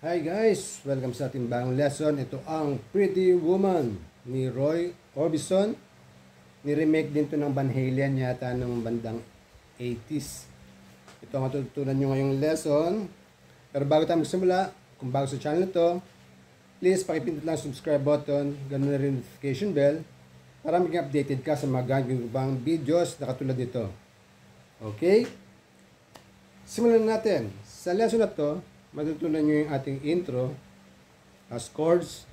Hi guys! Welcome sa ating bagong lesson. Ito ang Pretty Woman ni Roy Orbison. Ni-remake din to ng Van Halen yata ng bandang 80s. Ito ang matututunan nyo ngayong lesson. Pero bago tayo magsimula, kung bago sa channel to, please pakipindot lang subscribe button, ganun na rin notification bell para maging updated ka sa mga gagawin bang videos na katulad nito. Okay? Simulan natin. Sa lesson na to, matutunan nyo yung ating intro as chords,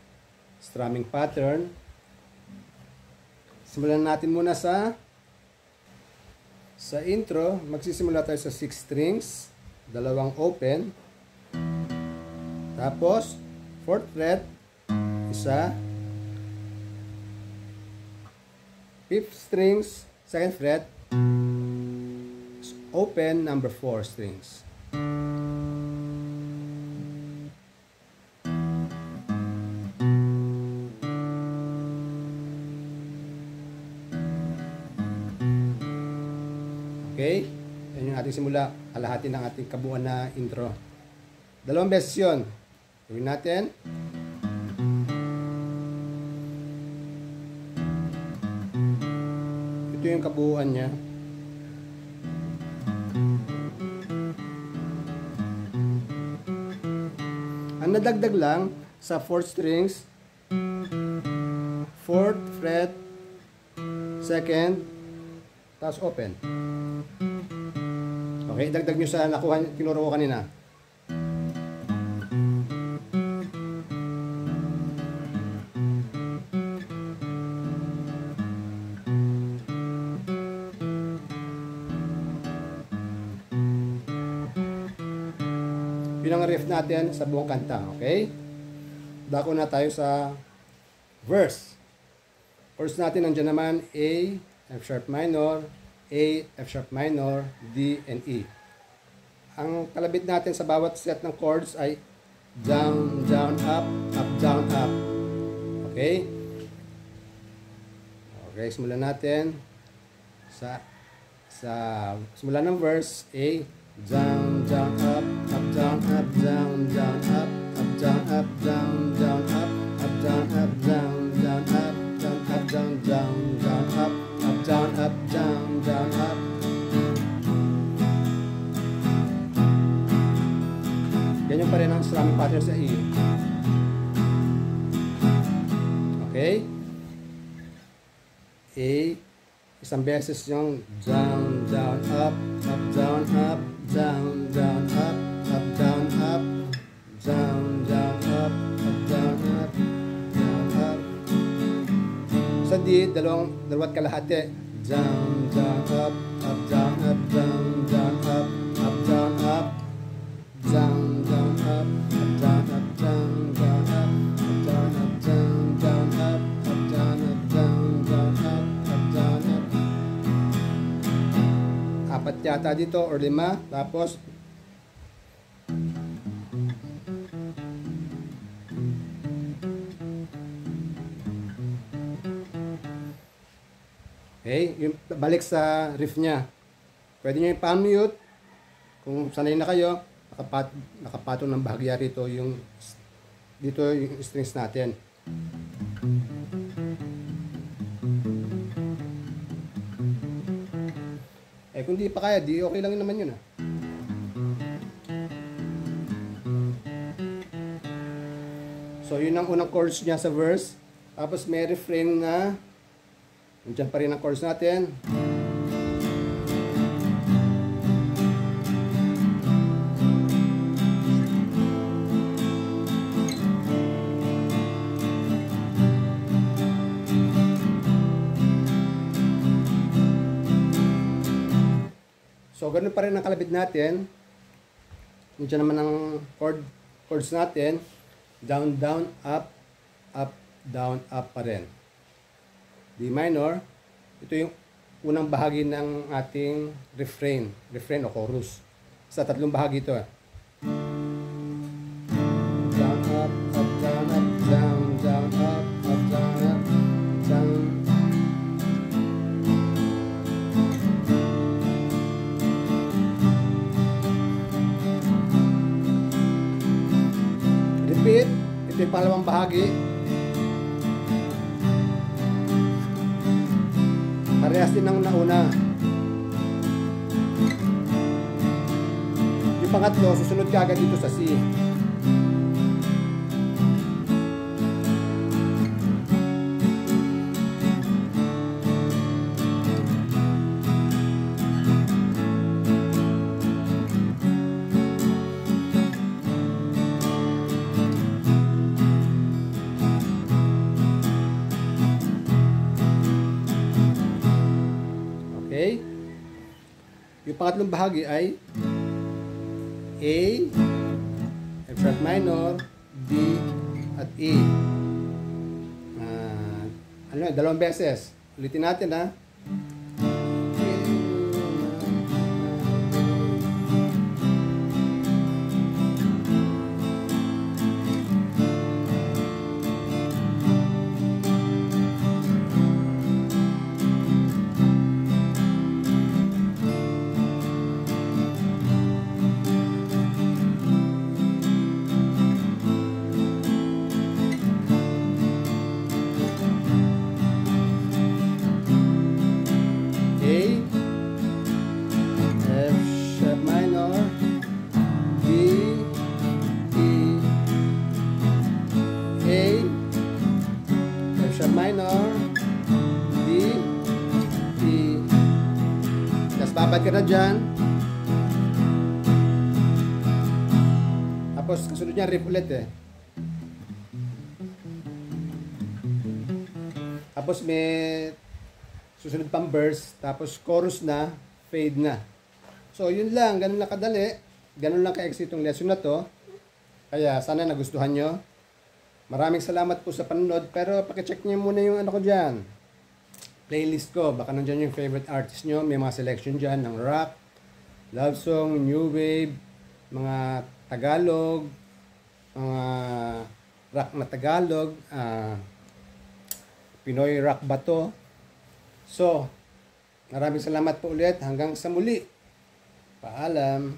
strumming pattern. Simulan natin muna sa intro. Magsisimula tayo sa 6 strings, dalawang open, tapos 4th fret, isa, 5th strings, 2nd fret, open, number 4 strings. Okay? Yan yung ating simula. Kalahati ng ating kabuuan na intro. Dalawang beses yun. Gawin natin. Ito yung kabuuan niya. Ang nadagdag lang sa 4th strings, 4th fret, 2nd, tapos open. Okay, dagdag nyo sa tinuro ko kanina. Yun ang riff natin sa buong kanta, okay? Dako na tayo sa verse. Chords natin nandiyan naman A, F sharp minor, A, F sharp minor, D, and E. Ang kalabit natin sa bawat set ng chords ay down, down, up, down, up. Okay? Okay, simulan natin sa simula ng verse A, down, down, up, down, up, down, down, up, down, up, down, down, up, down, up, down, down, up, down, up, down, down, down, up, down, up, down, down, up. Ganyan pa rin ang strumming pattern sa E. Okay? A, isang beses yung down, down, up, down, up, down, down, up, down, up, down, down, up, down, up, down, up. Sa D, dalawat kalahati. Down, down, up, down, up, down, down, up, down, up, down, down, up, down, up, down, down, up, down, up, down, down, up, down, up, down, down, up, down, up. Apat yata dito or 5, tapos okay, yung balik sa riff niya. Pwede nyo i-mute kung sanay na kayo. Nakapatong ng bahagya rito dito yung strings natin. Kung di pa kaya, di okay lang naman yun. So yun ang unang chords niya sa verse. Tapos may refrain na nandiyan pa rin ang chords natin. So ganun pa rin ang kalabit natin. Nandiyan naman ang chords natin. Down, down, up, down, up pa rin. D minor, ito yung unang bahagi ng ating refrain o chorus. Sa 3 bahagi ito. Down, up, down, up, down, down, up, down, up, down. yung pangalawang bahagi. Parehas din ng nauna. Yung pangatlo, susunod ka agad dito sa C. Okay? Yung pangatlong bahagi ay A, F sharp minor, D, at E. Dalawang beses. Ulitin natin ha. Minor, D, E. Tapos babad ka na dyan. Tapos kasunod niya riff ulit eh. Tapos may susunod pang verse. Tapos chorus na, fade na. So yun lang, ganun lang kadali. Ganun lang ka-exit yung lesson na to. Kaya sana nagustuhan nyo. Maraming salamat po sa panonood, pero pakicheck niyo muna yung ano ko dyan. Playlist ko, baka nandyan yung favorite artist nyo. May mga selection dyan ng rock, love song, new wave, mga Tagalog, mga rock na Tagalog, Pinoy rock ba to? So, maraming salamat po ulit. Hanggang sa muli. Paalam.